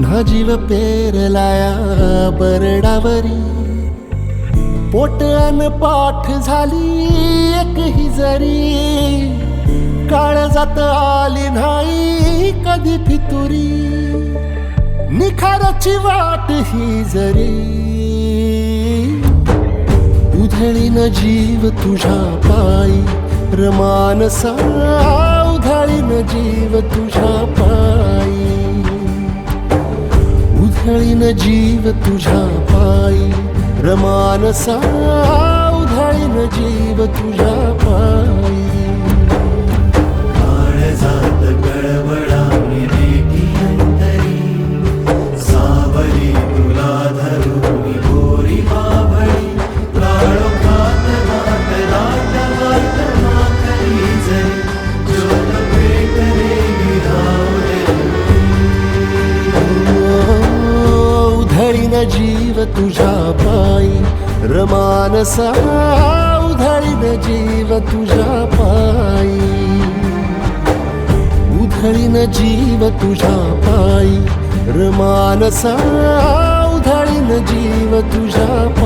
पुन्हा जीव पेरलाया बरडावरी, पोट अन पाठ झाली एक ही जरी, काळजात आली नाही कधी फितुरी, निखाराची वाट ही जरी, उधळीन जीव तुझ्या पायी रमानसा, उधळीन जीव तुझ्या पायी, उधळीन जीव तुझ्या पायी रमानसा, उधळीन जीव तुझ्या पायी. काळजात गडबडा मिरेटी अंतरी, सावली तुला धरून गोरी बाभळी, काळोखात नाट नाट वाट माखली जरी, ज्योत पेटले विरावले. उधळीन जीव तुझ्या पायी रमानसा, उधळीन जीव तुझ्या पायी, उधळीन जीव तुझ्या पायी रमानसा, उधळीन जीव तुझ्या पायी.